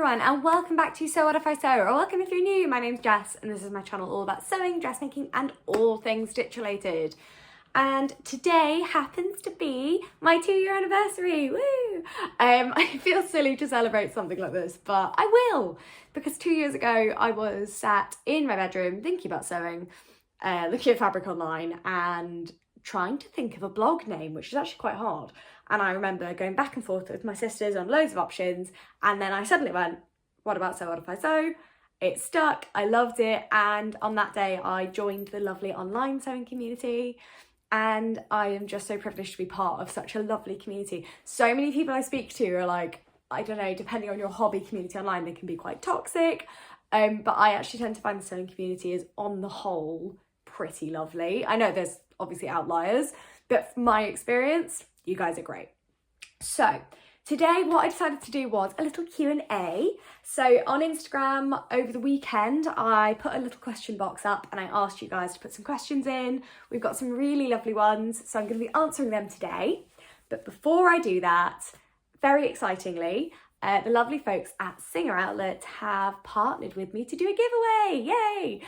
everyone, and welcome back to Sew What If I Sew, or welcome if you're new. My name's Jess and this is my channel all about sewing, dressmaking and all things stitch related. And today happens to be my 2-year anniversary, woo! I feel silly to celebrate something like this, but I will, because 2 years ago I was sat in my bedroom thinking about sewing, looking at fabric online and trying to think of a blog name, which is actually quite hard. And I remember going back and forth with my sisters on loads of options, and then I suddenly went, what about Sew What If I Sew? It stuck, I loved it, and on that day I joined the lovely online sewing community, and I am just so privileged to be part of such a lovely community. So many people I speak to are like, I don't know, depending on your hobby community online, they can be quite toxic, but I actually tend to find the sewing community is on the whole pretty lovely. I know there's obviously outliers, but from my experience, you guys are great. So today what I decided to do was a little Q&A. So on Instagram over the weekend, I put a little question box up and I asked you guys to put some questions in. We've got some really lovely ones, so I'm going to be answering them today. But before I do that, very excitingly, the lovely folks at Singer Outlet have partnered with me to do a giveaway, yay!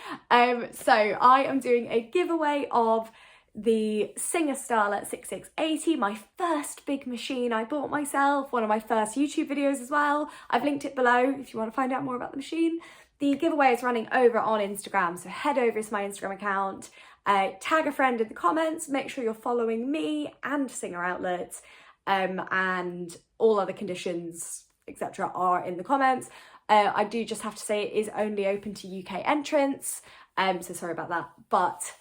So I am doing a giveaway of the Singer Starlet 6680, my first big machine I bought myself, one of my first YouTube videos as well. I've linked it below if you want to find out more about the machine. The giveaway is running over on Instagram, so head over to my Instagram account, tag a friend in the comments, make sure you're following me and Singer Outlet, and all other conditions, etc. are in the comments. I do just have to say it is only open to UK entrants, so sorry about that, but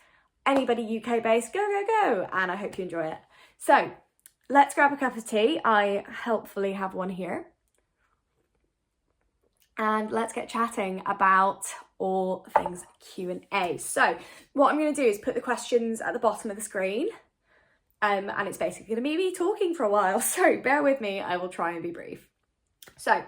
anybody UK based, go, and I hope you enjoy it. So let's grab a cup of tea. I helpfully have one here. And let's get chatting about all things Q&A. So what I'm going to do is put the questions at the bottom of the screen. And it's basically going to be me talking for a while. So bear with me, I will try and be brief. So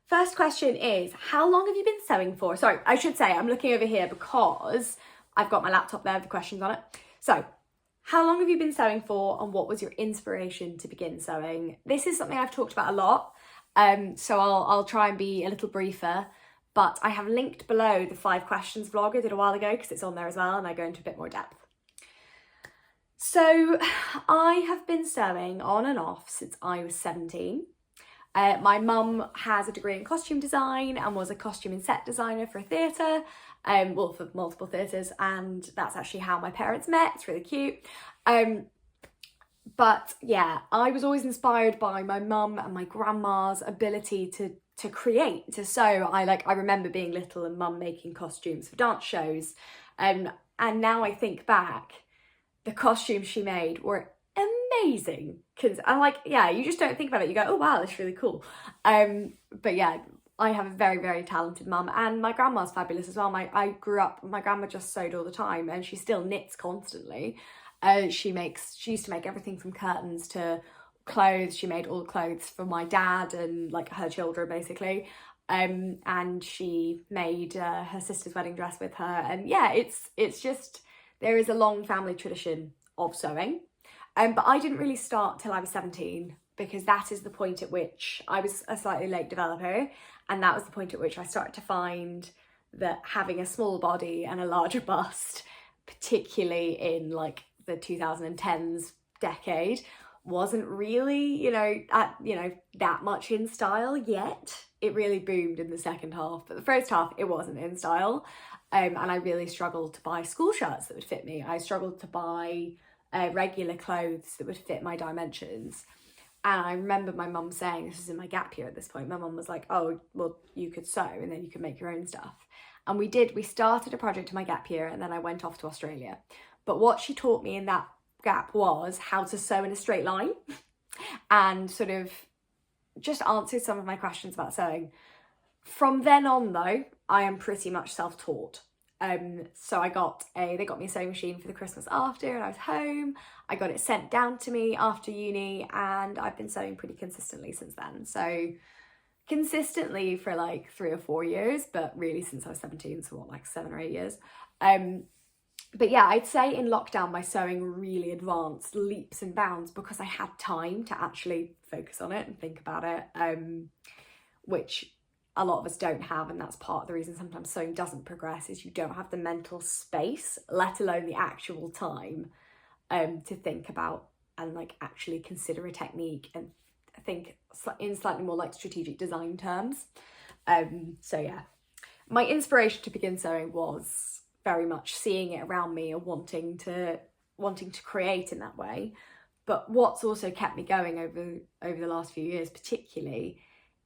first question is, how long have you been sewing for? Sorry, I should say I'm looking over here because I've got my laptop there with the questions on it. So, how long have you been sewing for and what was your inspiration to begin sewing? This is something I've talked about a lot, so I'll try and be a little briefer, but I have linked below the 5 questions vlog I did a while ago because it's on there as well and I go into a bit more depth. So, I have been sewing on and off since I was 17. My mum has a degree in costume design and was a costume and set designer for a theatre, well, for multiple theatres, and that's actually how my parents met. It's really cute. But yeah, I was always inspired by my mum and my grandma's ability to create, to sew. I remember being little and mum making costumes for dance shows, and now I think back, the costumes she made were amazing, because I'm like, yeah, you just don't think about it, you go, oh wow, that's really cool. But yeah, I have a very, very talented mum, and my grandma's fabulous as well. I grew up, my grandma just sewed all the time and she still knits constantly. She used to make everything from curtains to clothes. She made all the clothes for my dad and like her children basically. And she made her sister's wedding dress with her, and yeah, it's just, there is a long family tradition of sewing. But I didn't really start till I was 17, because that is the point at which I was a slightly late developer, and that was the point at which I started to find that having a small body and a larger bust, particularly in like the 2010s decade, wasn't really, that much in style yet. It really boomed in the second half, but the first half it wasn't in style, and I really struggled to buy school shirts that would fit me. I struggled to buy regular clothes that would fit my dimensions. And I remember my mum saying, this was in my gap year at this point, my mum was like, oh, well, you could sew and then you could make your own stuff. And we started a project in my gap year, and then I went off to Australia. But what she taught me in that gap was how to sew in a straight line and sort of just answered some of my questions about sewing. From then on though, I am pretty much self-taught. So they got me a sewing machine for the Christmas after, and I was home. I got it sent down to me after uni, and I've been sewing pretty consistently since then. So consistently for like 3 or 4 years, but really since I was 17, so what, like 7 or 8 years. But yeah, I'd say in lockdown my sewing really advanced leaps and bounds because I had time to actually focus on it and think about it, which a lot of us don't have, and that's part of the reason sometimes sewing doesn't progress, is you don't have the mental space, let alone the actual time, to think about and like actually consider a technique and think in slightly more like strategic design terms. So yeah, my inspiration to begin sewing was very much seeing it around me and wanting to create in that way. But what's also kept me going over the last few years particularly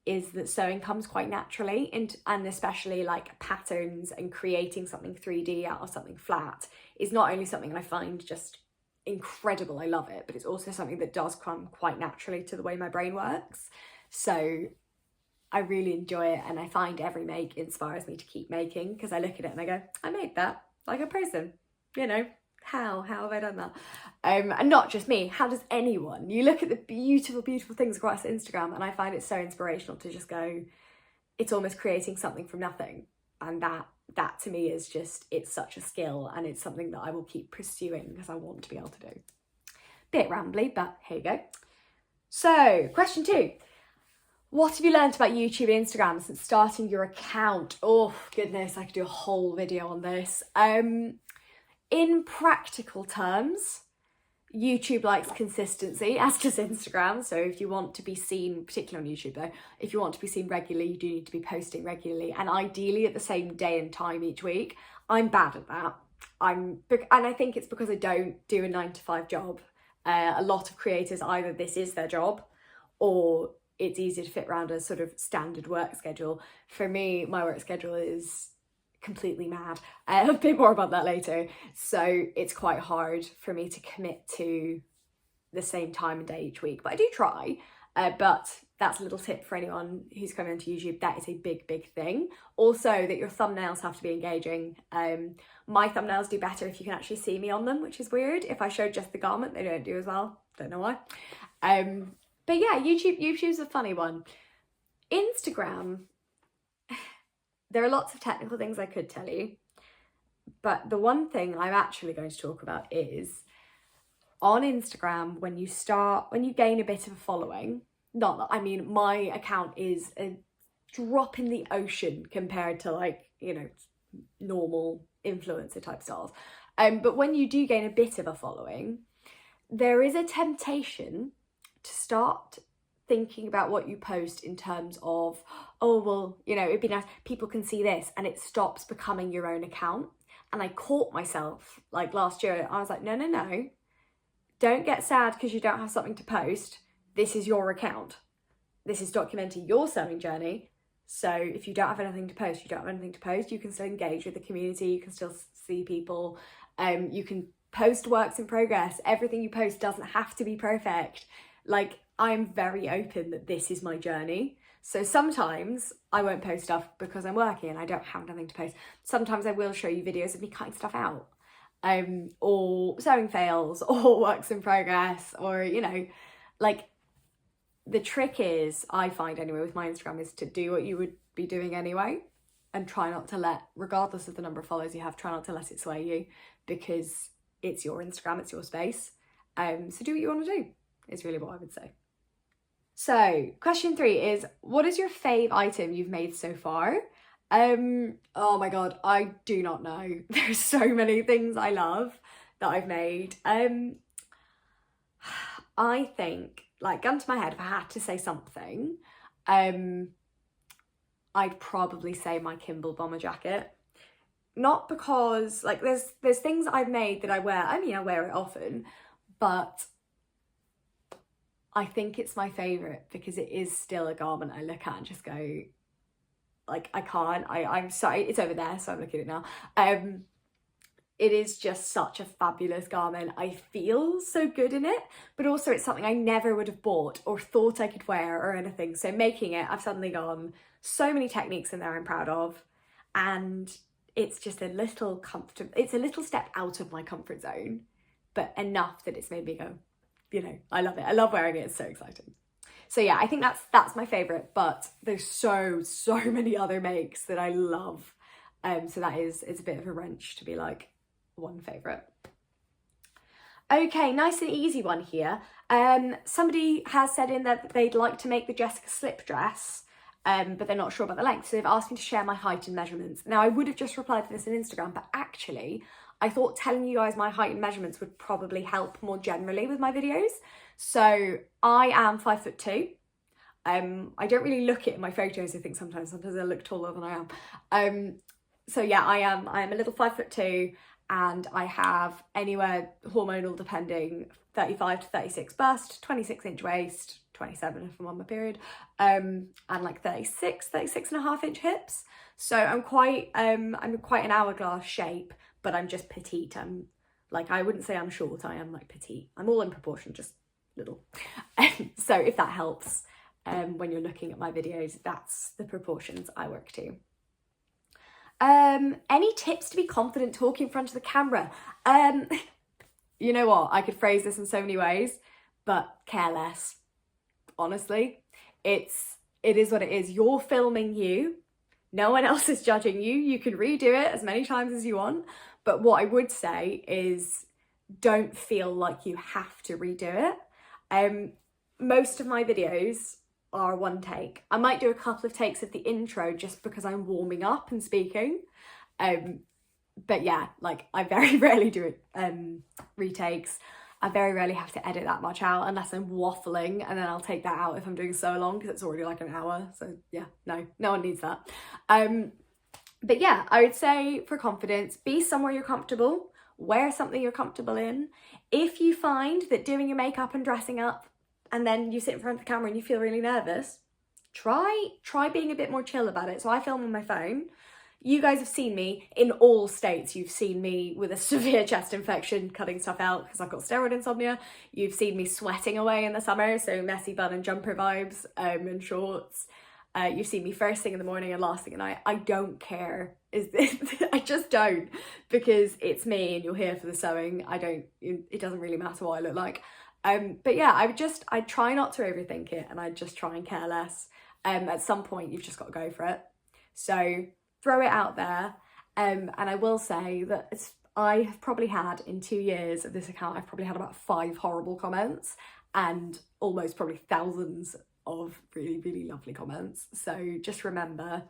is that sewing comes quite naturally, and especially like patterns and creating something 3D out of something flat is not only something I find just incredible, I love it, but it's also something that does come quite naturally to the way my brain works. So I really enjoy it, and I find every make inspires me to keep making, because I look at it and I go, I made that like a person, you know, how have I done that? And not just me, how does anyone? You look at the beautiful things across Instagram, and I find it so inspirational to just go, it's almost creating something from nothing. And that to me is just, it's such a skill, and it's something that I will keep pursuing because I want to be able to do. Bit rambly, but here you go. So question 2, what have you learned about YouTube and Instagram since starting your account? Oh goodness, I could do a whole video on this. In practical terms, YouTube likes consistency, as does Instagram. So if you want to be seen, particularly on YouTube though, if you want to be seen regularly, you do need to be posting regularly, and ideally at the same day and time each week. I'm bad at that. And I think it's because I don't do a 9-to-5 job. A lot of creators, either this is their job or it's easy to fit around a sort of standard work schedule. For me, my work schedule is completely mad. A bit more about that later. So it's quite hard for me to commit to the same time and day each week, but I do try. But that's a little tip for anyone who's coming onto YouTube. That is a big thing. Also, that your thumbnails have to be engaging. My thumbnails do better if you can actually see me on them, which is weird. If I show just the garment, they don't do as well. Don't know why. But yeah, YouTube's a funny one. Instagram, there are lots of technical things I could tell you, but the one thing I'm actually going to talk about is on Instagram, when you gain a bit of a following, not that, I mean, my account is a drop in the ocean compared to, like, you know, normal influencer type styles. But when you do gain a bit of a following, there is a temptation to start thinking about what you post in terms of, oh, well, you know, it'd be nice, people can see this, and it stops becoming your own account. And I caught myself, like last year, I was like, no, don't get sad because you don't have something to post. This is your account. This is documenting your sewing journey. So if you don't have anything to post, you don't have anything to post. You can still engage with the community. You can still see people. You can post works in progress. Everything you post doesn't have to be perfect. Like, I'm very open that this is my journey. So sometimes I won't post stuff because I'm working and I don't have anything to post. Sometimes I will show you videos of me cutting stuff out, or sewing fails, or works in progress, or, you know, like, the trick is, I find anyway with my Instagram, is to do what you would be doing anyway, and try not to let, regardless of the number of followers you have, try not to let it sway you, because it's your Instagram, it's your space. So do what you want to do, is really what I would say. So question 3 is, what is your fave item you've made so far? Oh my god, I do not know. There's so many things I love that I've made. I think, like, gun to my head, if I had to say something, I'd probably say my Kimble bomber jacket. Not because, like, there's things I've made that I wear. I mean, I wear it often, but I think it's my favourite because it is still a garment I look at and just go, like, I can't. I'm sorry, it's over there, so I'm looking at it now. It is just such a fabulous garment. I feel so good in it, but also it's something I never would have bought or thought I could wear or anything. So making it, I've suddenly gone, so many techniques in there I'm proud of, and it's just a little comfortable, it's a little step out of my comfort zone, but enough that it's made me go, you know, I love it. I love wearing it. It's so exciting. So yeah, I think that's my favourite, but there's so many other makes that I love. So it's a bit of a wrench to be like, one favourite. Okay, nice and easy one here. Somebody has said in that they'd like to make the Jessica slip dress. but they're not sure about the length. So they've asked me to share my height and measurements. Now I would have just replied to this on Instagram, but actually I thought telling you guys my height and measurements would probably help more generally with my videos. So I am 5'2". I don't really look it in my photos, I think sometimes I look taller than I am. So yeah, I am a little 5'2", and I have anywhere hormonal depending 35 to 36 bust, 26-inch waist, 27 if I'm on my period, and like 36 and a half inch hips. So I'm quite an hourglass shape, but I'm just petite. I'm like, I wouldn't say I'm short, I am like petite. I'm all in proportion, just little. So if that helps, when you're looking at my videos, that's the proportions I work to. Any tips to be confident talking in front of the camera? You know what, I could phrase this in so many ways, but care less. Honestly, it is what it is. You're filming you. No one else is judging you. You can redo it as many times as you want. But what I would say is don't feel like you have to redo it. Most of my videos are one take. I might do a couple of takes of the intro just because I'm warming up and speaking. But yeah, like I very rarely do it retakes. I very rarely have to edit that much out unless I'm waffling, and then I'll take that out if I'm doing so long because it's already like an hour. So yeah, no one needs that. But yeah, I would say for confidence, be somewhere you're comfortable, wear something you're comfortable in. If you find that doing your makeup and dressing up and then you sit in front of the camera and you feel really nervous, try being a bit more chill about it. So I film on my phone. You guys have seen me in all states. You've seen me with a severe chest infection, cutting stuff out because I've got steroid insomnia. You've seen me sweating away in the summer, so messy bun and jumper vibes, and shorts. You've seen me first thing in the morning and last thing at night. I don't care. I just don't, because it's me and you're here for the sewing. It doesn't really matter what I look like. But yeah, I try not to overthink it, and I just try and care less. At some point you've just got to go for it. So throw it out there. And I will say that I have probably had, in 2 years of this account, I've probably had about 5 horrible comments and almost probably thousands of really, really lovely comments. So just remember,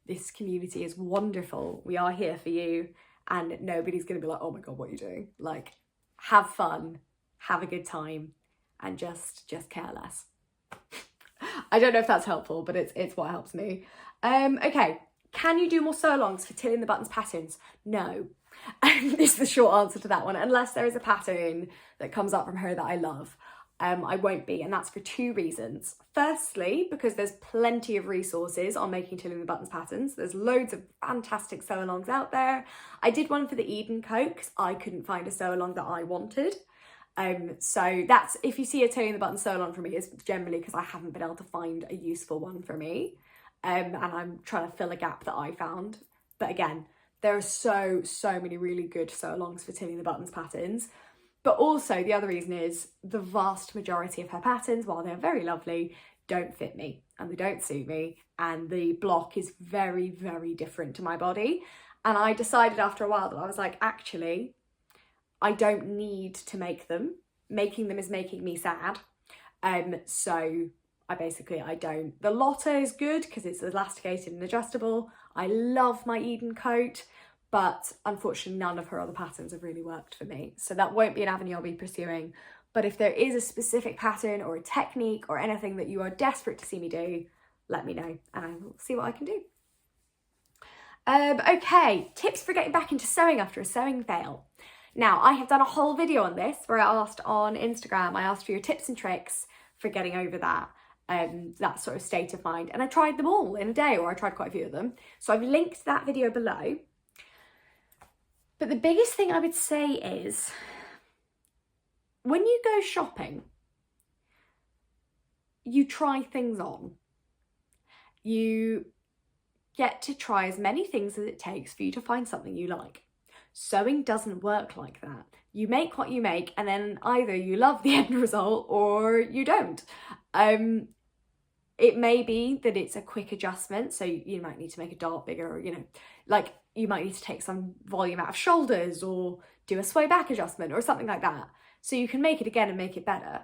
this community is wonderful. We are here for you, and nobody's going to be like, oh my God, what are you doing? Like, have fun, have a good time, and just care less. I don't know if that's helpful, but it's what helps me. Okay. Can you do more sew-alongs for tilling the buttons patterns? No. This is the short answer to that one. Unless there is a pattern that comes up from her that I love, I won't be, and that's for 2 reasons. Firstly, because there's plenty of resources on making tilling the buttons patterns. There's loads of fantastic sew-alongs out there. I did one for the Eden coat because I couldn't find a sew-along that I wanted. So that's, if you see a tilling the buttons sew-along for me, is generally because I haven't been able to find a useful one for me. And I'm trying to fill a gap that I found. But again, there are so many really good sew-alongs for tilling the buttons patterns. But also the other reason is the vast majority of her patterns, while they're very lovely, don't fit me and they don't suit me. And the block is very, very different to my body. And I decided after a while that I was like, actually, I don't need to make them. Making them is making me sad. So I don't. The Lotta is good because it's elasticated and adjustable. I love my Eden coat, but unfortunately none of her other patterns have really worked for me. So that won't be an avenue I'll be pursuing. But if there is a specific pattern or a technique or anything that you are desperate to see me do, let me know and I will see what I can do. Okay, tips for getting back into sewing after a sewing fail. Now, I have done a whole video on this where I asked on Instagram, I asked for your tips and tricks for getting over that sort of state of mind, and I tried them all in a day, or I tried quite a few of them, so I've linked that video below. But the biggest thing I would say is, when you go shopping, you try things on. You get to try as many things as it takes for you to find something you like. Sewing doesn't work like that. You make what you make, and then either you love the end result or you don't. It may be that it's a quick adjustment, so you might need to make a dart bigger, or, like you might need to take some volume out of shoulders or do a sway back adjustment or something like that. So you can make it again and make it better.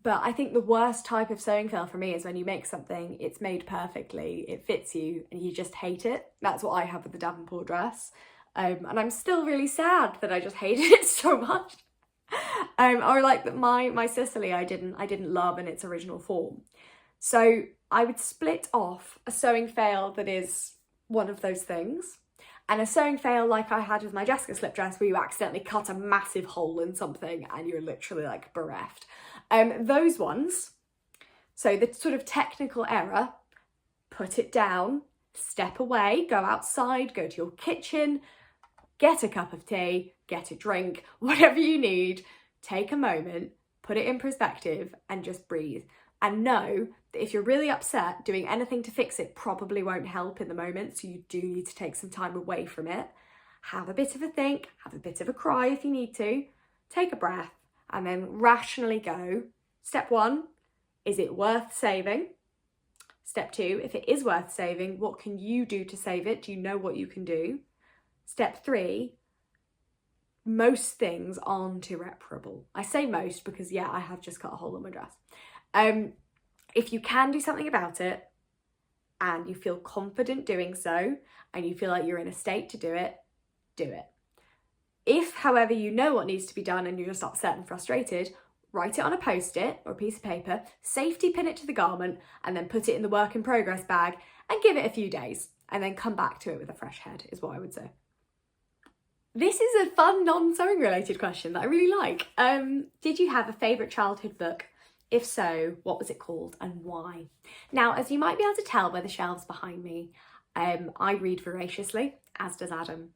But I think the worst type of sewing fail for me is when you make something, it's made perfectly, it fits you, and you just hate it. That's what I have with the Davenport dress. And I'm still really sad that I just hated it so much. Or like my Sicily, I didn't love in its original form. So I would split off a sewing fail that is one of those things, and a sewing fail like I had with my Jessica slip dress, where you accidentally cut a massive hole in something and you're literally like bereft. Those ones, so the sort of technical error, put it down, step away, go outside, go to your kitchen, get a cup of tea, get a drink, whatever you need, take a moment, put it in perspective and just breathe. And know that if you're really upset, doing anything to fix it probably won't help in the moment, so you do need to take some time away from it. Have a bit of a think, have a bit of a cry if you need to, take a breath, and then rationally go. Step 1, is it worth saving? Step 2, if it is worth saving, what can you do to save it? Do you know what you can do? Step 3, most things aren't irreparable. I say most because, yeah, I have just cut a hole in my dress. If you can do something about it and you feel confident doing so and you feel like you're in a state to do it, do it. If, however, you know what needs to be done and you're just upset and frustrated, write it on a post-it or a piece of paper, safety pin it to the garment, and then put it in the work in progress bag and give it a few days, and then come back to it with a fresh head, is what I would say. This is a fun non-sewing related question that I really like. Did you have a favourite childhood book? If so, what was it called and why? Now, as you might be able to tell by the shelves behind me, I read voraciously, as does Adam.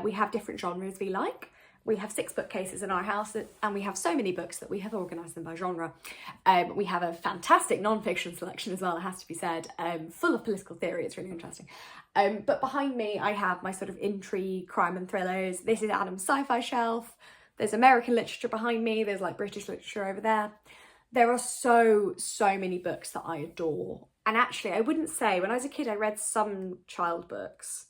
We have different genres we like. We have 6 bookcases in our house, and we have so many books that we have organised them by genre. We have a fantastic non-fiction selection as well, it has to be said, full of political theory. It's really interesting. But behind me, I have my sort of intrigue, crime and thrillers. This is Adam's sci-fi shelf. There's American literature behind me. There's like British literature over there. There are so many books that I adore. And actually, I wouldn't say, when I was a kid, I read some child books,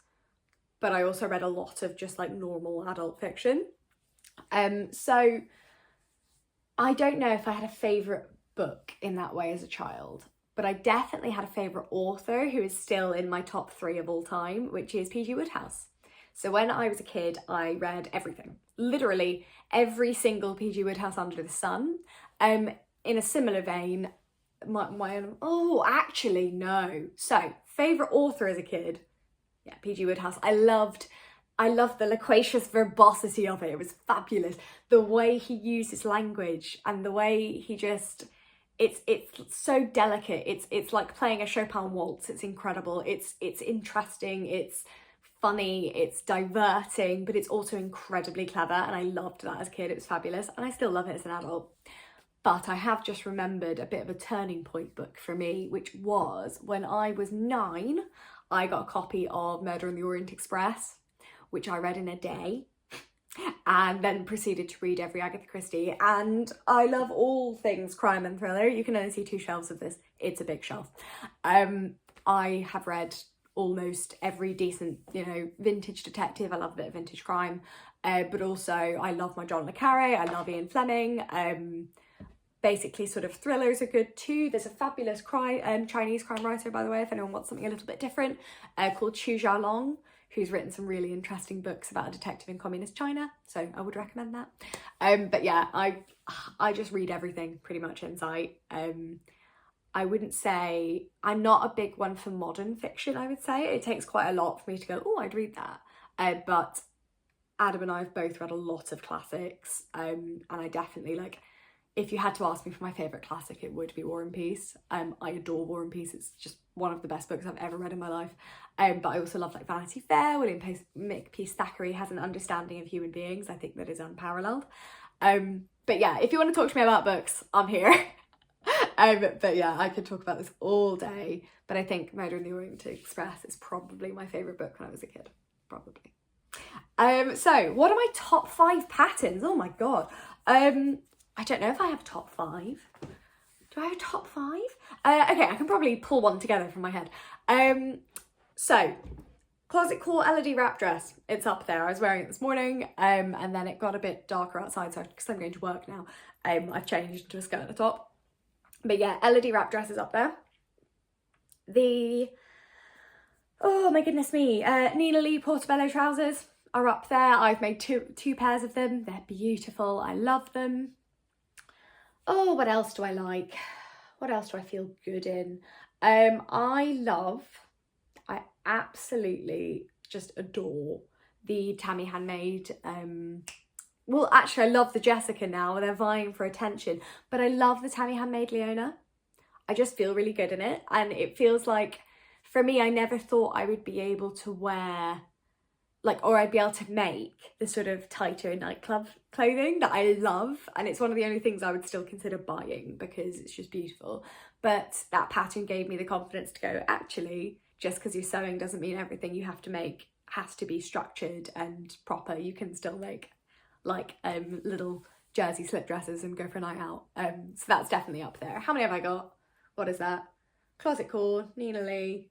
but I also read a lot of just like normal adult fiction. So I don't know if I had a favourite book in that way as a child, but I definitely had a favourite author who is still in my top 3 of all time, which is P.G. Wodehouse. So when I was a kid, I read everything, literally every single P.G. Wodehouse under the sun. In a similar vein, actually no. So favourite author as a kid, yeah, P.G. Wodehouse. I loved the loquacious verbosity of it. It was fabulous. The way he used his language and the way he just, it's so delicate. It's like playing a Chopin waltz. It's incredible. It's interesting. It's funny. It's diverting, but it's also incredibly clever. And I loved that as a kid. It was fabulous. And I still love it as an adult. But I have just remembered a bit of a turning point book for me, which was when I was 9, I got a copy of Murder on the Orient Express, which I read in a day, and then proceeded to read every Agatha Christie. And I love all things crime and thriller. You can only see 2 shelves of this. It's a big shelf. I have read almost every decent, vintage detective. I love a bit of vintage crime, but also I love my John le Carré. I love Ian Fleming. Basically, sort of thrillers are good too. There's a fabulous Chinese crime writer, by the way, if anyone wants something a little bit different, called sewalongs, who's written some really interesting books about a detective in communist China. So I would recommend that. But yeah, I just read everything pretty much in sight. I wouldn't say, I'm not a big one for modern fiction, I would say. It takes quite a lot for me to go, oh, I'd read that. But Adam and I have both read a lot of classics. And I definitely if you had to ask me for my favourite classic, it would be War and Peace. I adore War and Peace. It's just one of the best books I've ever read in my life. But I also love Vanity Fair. William Makepeace Thackeray has an understanding of human beings, I think, that is unparalleled. But yeah, if you want to talk to me about books, I'm here. But yeah, I could talk about this all day. But I think Murder in the Orient Express is probably my favourite book when I was a kid. Probably. So what are my top 5 patterns? Oh my God. I don't know if I have top 5. Do I have a top 5? Okay, I can probably pull one together from my head. So, closet core LED wrap dress. It's up there. I was wearing it this morning, and then it got a bit darker outside, so because I'm going to work now, I've changed into a skirt at the top. But yeah, LED wrap dress is up there. Oh my goodness me, Nina Lee Portobello trousers are up there. I've made two pairs of them. They're beautiful. I love them. Oh, what else do I like? What else do I feel good in? I absolutely just adore the Tammy Handmade. Well, actually, I love the Jessica now. They're vying for attention. But I love the Tammy Handmade Leona. I just feel really good in it. And it feels like, for me, I never thought I would be able to wear, like, or I'd be able to make the sort of tighter nightclub clothing that I love. And it's one of the only things I would still consider buying because it's just beautiful. But that pattern gave me the confidence to go, actually, just because you're sewing doesn't mean everything you have to make has to be structured and proper. You can still make like little jersey slip dresses and go for a night out. So that's definitely up there. How many have I got? What is that? Closet Core, Nina Lee.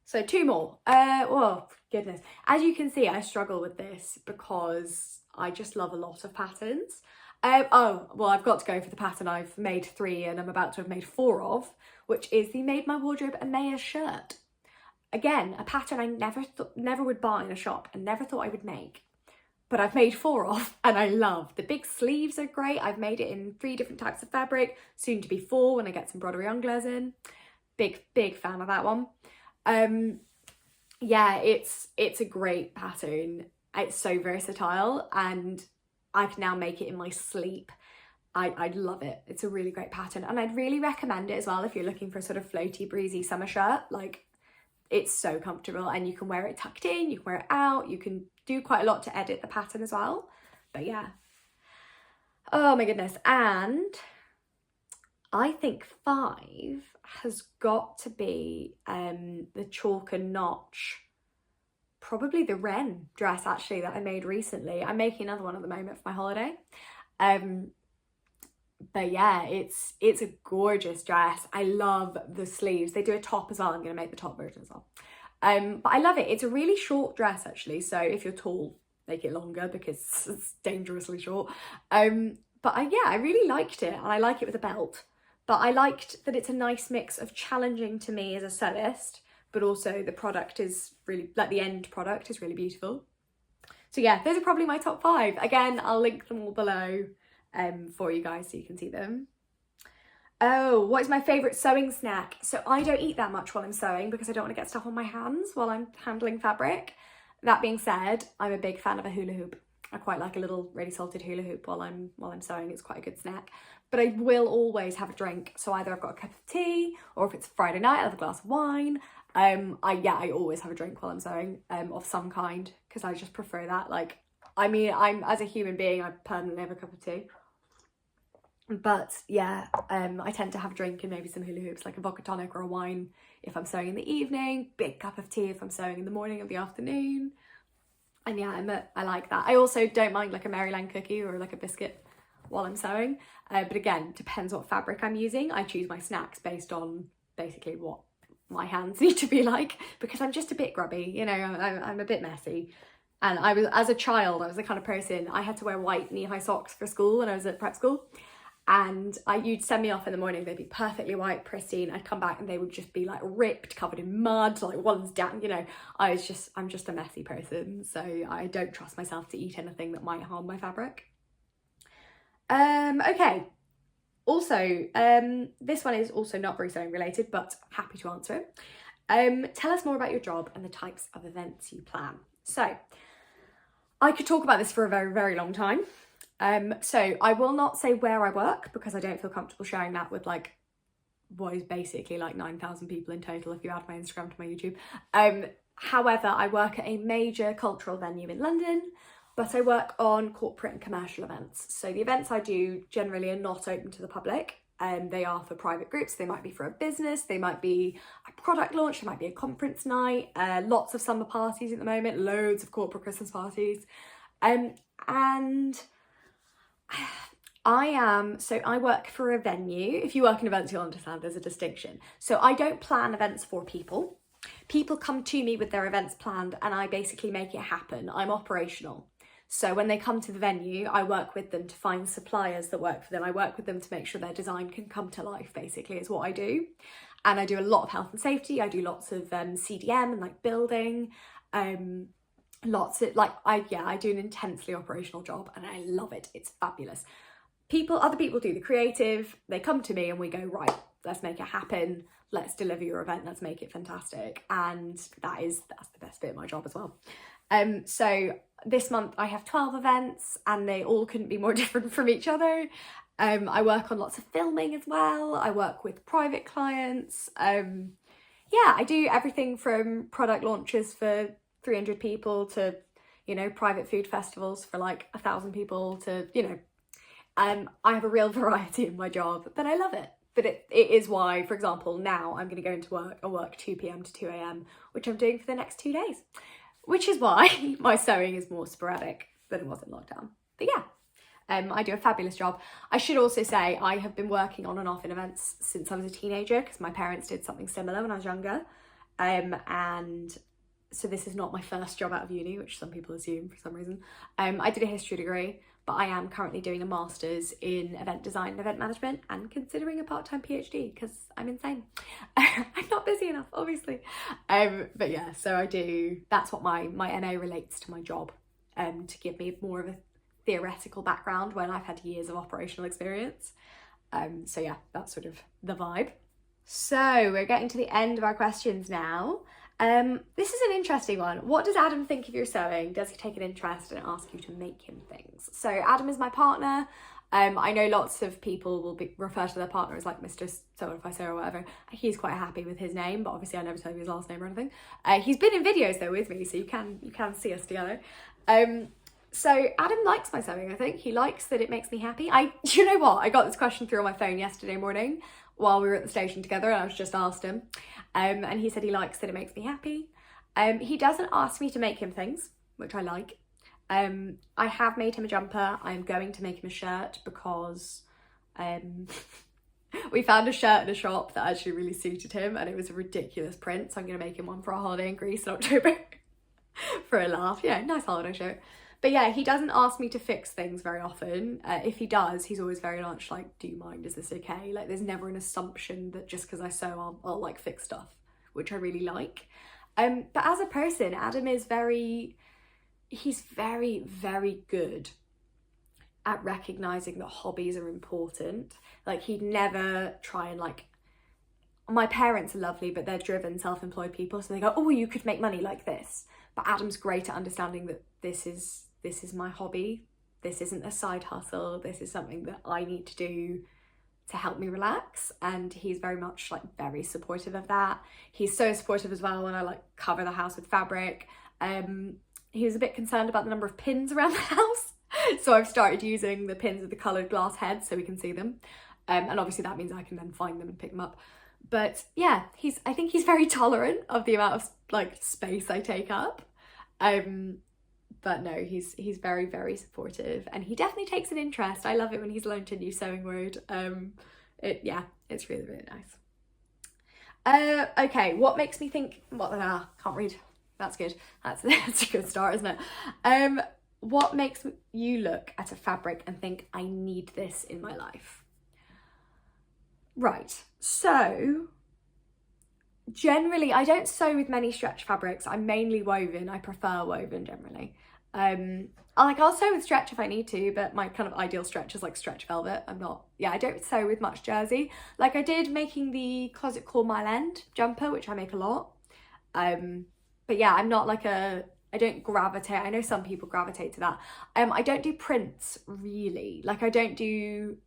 So 2 more. Oh, goodness. As you can see, I struggle with this because I just love a lot of patterns. Oh, well, I've got to go for the pattern I've made 3 and I'm about to have made 4 of, which is the Made My Wardrobe Amaya shirt. Again, a pattern I never would buy in a shop and never thought I would make. But I've made 4 of and I love. The big sleeves are great. I've made it in 3 different types of fabric, soon to be 4 when I get some broderie anglaise in. Big fan of that one. Yeah, it's a great pattern. It's so versatile and I can now make it in my sleep. I love it. It's a really great pattern and I'd really recommend it as well if you're looking for a sort of floaty, breezy summer shirt. Like, it's so comfortable and you can wear it tucked in, you can wear it out, you can do quite a lot to edit the pattern as well. But yeah. Oh my goodness. And I think 5 has got to be the chalk and notch, probably the Wren dress actually that I made recently. I'm making another one at the moment for my holiday. But yeah, it's a gorgeous dress. I love the sleeves. They do a top as well. I'm going to make the top version as well. But I love it. It's a really short dress actually. So if you're tall, make it longer because it's dangerously short. But I really liked it and I like it with a belt. But I liked that it's a nice mix of challenging to me as a sewist, but also the product is really, like the end product is really beautiful. So yeah, those are probably my top 5. Again, I'll link them all below for you guys so you can see them. Oh, what is my favourite sewing snack? So I don't eat that much while I'm sewing because I don't want to get stuff on my hands while I'm handling fabric. That being said, I'm a big fan of a hula hoop. I quite like a little really salted hula hoop while I'm sewing. It's quite a good snack. But I will always have a drink. So either I've got a cup of tea, or if it's Friday night, I'll have a glass of wine. I always have a drink while I'm sewing, of some kind, because I just prefer that. Like, I mean, I'm, as a human being, I permanently have a cup of tea. But yeah, I tend to have a drink and maybe some hula hoops, like a vodka tonic or a wine if I'm sewing in the evening, big cup of tea if I'm sewing in the morning or the afternoon. And yeah, I like that. I also don't mind like a Maryland cookie or like a biscuit while I'm sewing. But again, depends what fabric I'm using. I choose my snacks based on basically what my hands need to be like, because I'm just a bit grubby, you know, I'm a bit messy. And as a child, I was the kind of person, I had to wear white knee-high socks for school when I was at prep school. And you'd send me off in the morning, they'd be perfectly white, pristine. I'd come back and they would just be like ripped, covered in mud, like one's down, you know. I'm just a messy person, so I don't trust myself to eat anything that might harm my fabric. Okay, also, this one is also not very sewing related, but happy to answer it. Tell us more about your job and the types of events you plan. So, I could talk about this for a very, very long time. So I will not say where I work because I don't feel comfortable sharing that with like what is basically like 9,000 people in total if you add my Instagram to my YouTube. However, I work at a major cultural venue in London, but I work on corporate and commercial events. So the events I do generally are not open to the public. They are for private groups. They might be for a business. They might be a product launch. They might be a conference night. Lots of summer parties at the moment. Loads of corporate Christmas parties. And I work for a venue. If you work in events, you'll understand there's a distinction. So I don't plan events for people. People come to me with their events planned and I basically make it happen. I'm operational. So when they come to the venue, I work with them to find suppliers that work for them. I work with them to make sure their design can come to life, basically, is what I do. And I do a lot of health and safety. I do lots of CDM and like building, lots of I do an intensely operational job and I love it. It's fabulous. Other people do the creative. They come to me and we go, right, let's make it happen. Let's deliver your event. Let's make it fantastic. And that's the best bit of my job as well. So this month I have 12 events and they all couldn't be more different from each other. I work on lots of filming as well. I work with private clients. I do everything from product launches for 300 people to, private food festivals for like 1,000 people to, I have a real variety in my job, but I love it. But it is why, for example, now I'm going to go into work and work 2 p.m. to 2 a.m, which I'm doing for the next 2 days, which is why my sewing is more sporadic than it was in lockdown. But yeah. I do a fabulous job. I should also say I have been working on and off in events since I was a teenager because my parents did something similar when I was younger. And so this is not my first job out of uni, which some people assume for some reason. I did a history degree, but I am currently doing a master's in event design and event management and considering a part-time PhD because I'm insane. I'm not busy enough, obviously. But yeah, so that's what my MA relates to my job, to give me more of a theoretical background when I've had years of operational experience. So yeah, that's sort of the vibe. So we're getting to the end of our questions now. This is an interesting one. What does Adam think of your sewing? Does he take an interest and ask you to make him things? So Adam is my partner. I know lots of people will refer to their partner as like Mr. So or whatever. He's quite happy with his name, but obviously I never tell you his last name or anything. He's been in videos though with me, so you can see us together. So Adam likes my sewing, I think. He likes that it makes me happy. You know what? I got this question through on my phone yesterday morning while we were at the station together and I was just asked him. And he said he likes that it makes me happy. He doesn't ask me to make him things, which I like. I have made him a jumper. I'm going to make him a shirt because we found a shirt in a shop that actually really suited him and it was a ridiculous print. So I'm going to make him one for a holiday in Greece in October for a laugh. Yeah, nice holiday shirt. But yeah, he doesn't ask me to fix things very often. If he does, he's always very much like, do you mind? Is this okay? Like there's never an assumption that just because I sew, I'll like fix stuff, which I really like. But as a person, Adam is he's very, very good at recognizing that hobbies are important. Like he'd never try and my parents are lovely, but they're driven, self-employed people. So they go, oh, you could make money like this. But Adam's great at understanding that this is my hobby. This isn't a side hustle. This is something that I need to do to help me relax. And he's very much very supportive of that. He's so supportive as well when I cover the house with fabric. He was a bit concerned about the number of pins around the house. So I've started using the pins with the coloured glass heads so we can see them. And obviously that means I can then find them and pick them up. But yeah, I think he's very tolerant of the amount of space I take up. But no, he's very, very supportive and he definitely takes an interest. I love it when he's learnt a new sewing word. It's really, really nice. Okay, what makes me think, can't read. That's good. That's a good start, isn't it? What makes you look at a fabric and think, I need this in my life? Right, so generally I don't sew with many stretch fabrics. I'm mainly woven. I prefer woven generally. I'll sew with stretch if I need to, but my kind of ideal stretch is stretch velvet. I don't sew with much jersey. I did making the Closet Core Mile End jumper, which I make a lot. But yeah, I'm not I don't gravitate. I know some people gravitate to that. I don't do prints really. I don't do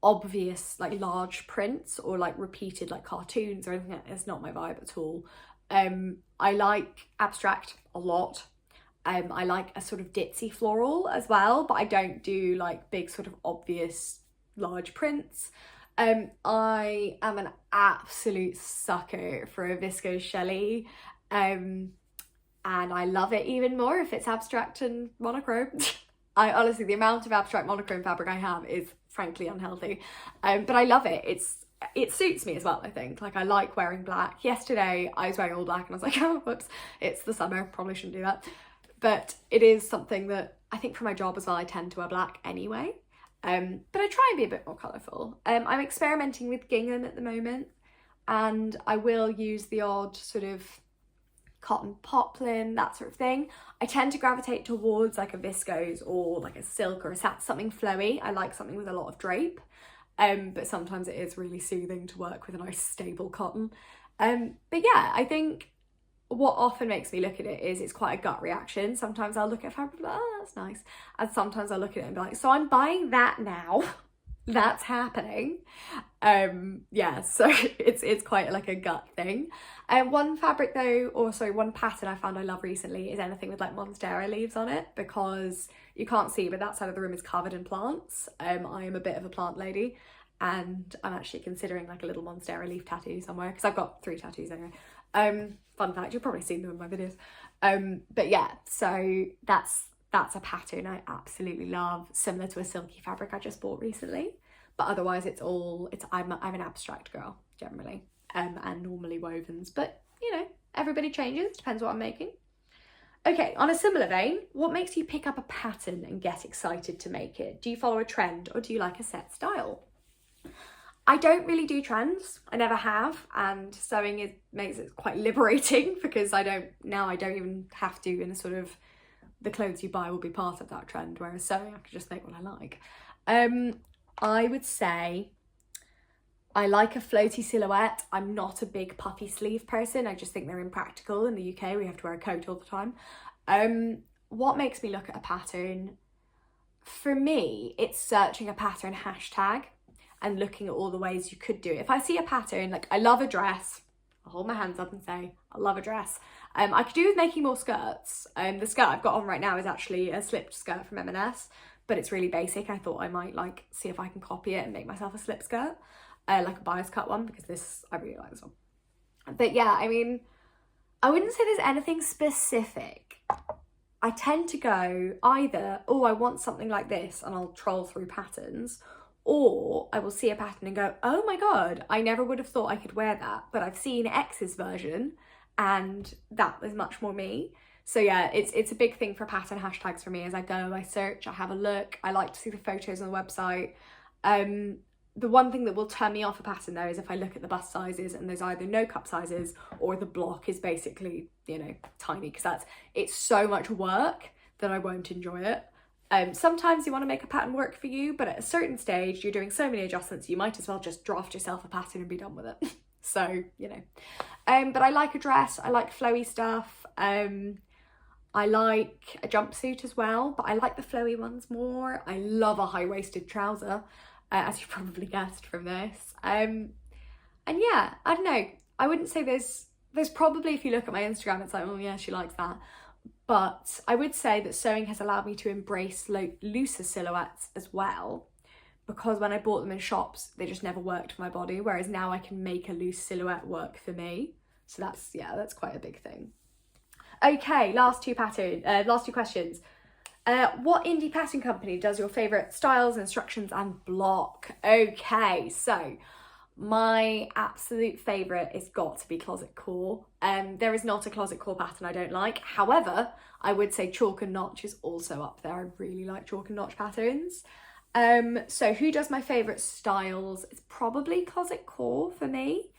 obvious large prints or repeated cartoons or anything. It's not my vibe at all. I like abstract a lot. I like a sort of ditzy floral as well, but I don't do big sort of obvious large prints. I am an absolute sucker for a viscose chelly, and I love it even more if it's abstract and monochrome. I honestly, the amount of abstract monochrome fabric I have is frankly unhealthy, but I love it. It suits me as well, I think. I like wearing black. Yesterday I was wearing all black and I was like, oh whoops, it's the summer, probably shouldn't do that. But it is something that I think for my job as well, I tend to wear black anyway. But I try and be a bit more colourful. I'm experimenting with gingham at the moment, and I will use the odd sort of cotton poplin, that sort of thing. I tend to gravitate towards like a viscose or like a silk or a satin, something flowy. I like something with a lot of drape, but sometimes it is really soothing to work with a nice stable cotton. But yeah, I think what often makes me look at it is it's quite a gut reaction. Sometimes I'll look at fabric and be like, oh, that's nice. And sometimes I'll look at it and be like, so I'm buying that now. That's happening. Yeah, so it's quite like a gut thing. One fabric though, or sorry, one pattern I found I love recently is anything with like monstera leaves on it, because you can't see, but that side of the room is covered in plants. I am a bit of a plant lady, and I'm actually considering like a little monstera leaf tattoo somewhere, because I've got 3 tattoos anyway. Fun fact, you've probably seen them in my videos. But yeah, so that's a pattern I absolutely love, similar to a silky fabric I just bought recently. But otherwise I'm an abstract girl generally, and normally wovens, but you know, everybody changes, depends what I'm making. Okay, on a similar vein, what makes you pick up a pattern and get excited to make it? Do you follow a trend, or do you like a set style? I don't really do trends, I never have, and sewing makes it quite liberating, because I don't even have to, in a sort of, the clothes you buy will be part of that trend, whereas sewing I can just make what I like. I would say I like a floaty silhouette. I'm not a big puffy sleeve person. I just think they're impractical. In the UK, we have to wear a coat all the time. What makes me look at a pattern? For me, it's searching a pattern hashtag and looking at all the ways you could do it. If I see a pattern, like I love a dress, I'll hold my hands up and say, I love a dress. I could do with making more skirts. The skirt I've got on right now is actually a slipped skirt from M&S, but it's really basic. I thought I might like see if I can copy it and make myself a slip skirt, like a bias cut one, because I really like this one. But yeah, I mean, I wouldn't say there's anything specific. I tend to go either, oh, I want something like this, and I'll troll through patterns, or I will see a pattern and go, oh my God, I never would have thought I could wear that, but I've seen X's version and that was much more me. So yeah, it's a big thing for pattern hashtags for me. As I go, I search, I have a look, I like to see the photos on the website. The one thing that will turn me off a pattern though is if I look at the bust sizes and there's either no cup sizes or the block is basically, you know, tiny, because it's so much work that I won't enjoy it. Sometimes you want to make a pattern work for you, but at a certain stage you're doing so many adjustments you might as well just draft yourself a pattern and be done with it. So, you know, but I like a dress, I like flowy stuff. I like a jumpsuit as well, but I like the flowy ones more. I love a high-waisted trouser, as you probably guessed from this. And yeah, I don't know. I wouldn't say there's probably, if you look at my Instagram, it's like, oh yeah, she likes that. But I would say that sewing has allowed me to embrace looser silhouettes as well, because when I bought them in shops, they just never worked for my body. Whereas now I can make a loose silhouette work for me. So that's quite a big thing. Okay, last two questions. What indie pattern company does your favourite styles, instructions and block? Okay, so my absolute favourite is got to be Closet Core. There is not a Closet Core pattern I don't like. However, I would say Chalk and Notch is also up there. I really like Chalk and Notch patterns. So who does my favourite styles? It's probably Closet Core for me.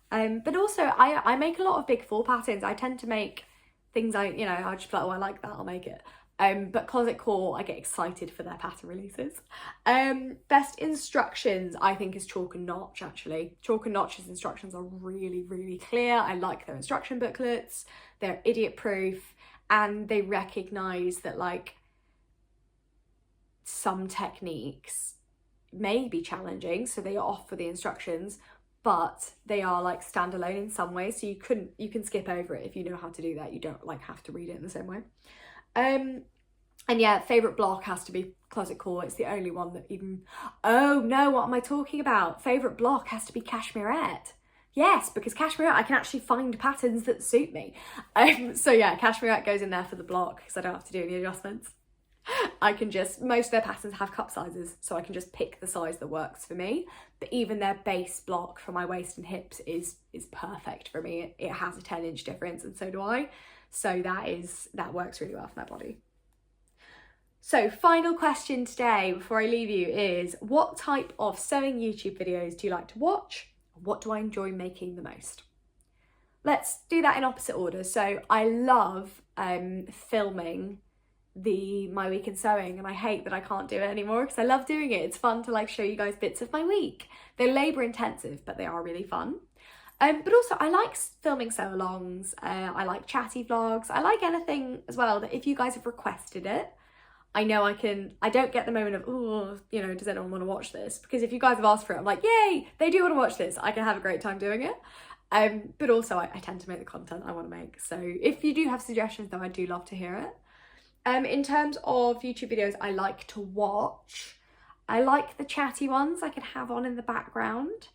But also I make a lot of big four patterns. I tend to make things I just be like, oh, I like that, I'll make it. But Closet Core, I get excited for their pattern releases. Best instructions, I think, is Chalk and Notch, actually. Chalk and Notch's instructions are really, really clear. I like their instruction booklets. They're idiot-proof, and they recognise that, like, some techniques may be challenging, so they offer the instructions, but they are like standalone in some ways, so you can skip over it if you know how to do that. You don't like have to read it in the same way. And yeah, favourite block has to be Closet Core. It's the only one that even, oh no, what am I talking about? Favourite block has to be Cashmerette. Yes, because Cashmerette, I can actually find patterns that suit me. So yeah, Cashmerette goes in there for the block because I don't have to do any adjustments. I can just, most of their patterns have cup sizes, so I can just pick the size that works for me. But even their base block for my waist and hips is perfect for me. It has a 10-inch difference, and so do I. So that works really well for my body. So final question today before I leave you is, what type of sewing YouTube videos do you like to watch? What do I enjoy making the most? Let's do that in opposite order. So I love filming my week in sewing, and I hate that I can't do it anymore because I love doing it. It's fun to like show you guys bits of my week. They're labour intensive, but they are really fun. But also I like filming sew-alongs, I like chatty vlogs, I like anything as well that if you guys have requested it, I know I don't get the moment of, oh, you know, does anyone want to watch this? Because if you guys have asked for it, I'm like, yay, they do want to watch this. I can have a great time doing it. But also I tend to make the content I want to make. So if you do have suggestions though, I do love to hear it. In terms of YouTube videos I like to watch, I like the chatty ones I can have on in the background.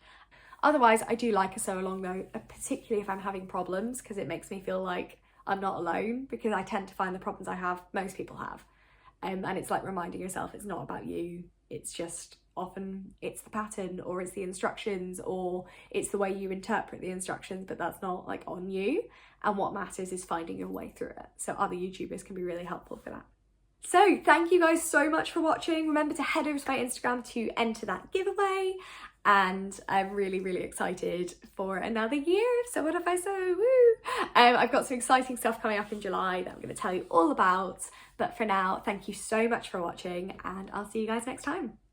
Otherwise, I do like a sew-along though, particularly if I'm having problems, because it makes me feel like I'm not alone, because I tend to find the problems I have, most people have. And it's like reminding yourself it's not about you, it's just often it's the pattern, or it's the instructions, or it's the way you interpret the instructions, but that's not like on you. And what matters is finding your way through it. So other YouTubers can be really helpful for that. So thank you guys so much for watching. Remember to head over to my Instagram to enter that giveaway. And I'm really, really excited for another year of So What If I Sew, woo! I've got some exciting stuff coming up in July that I'm going to tell you all about. But for now, thank you so much for watching, and I'll see you guys next time.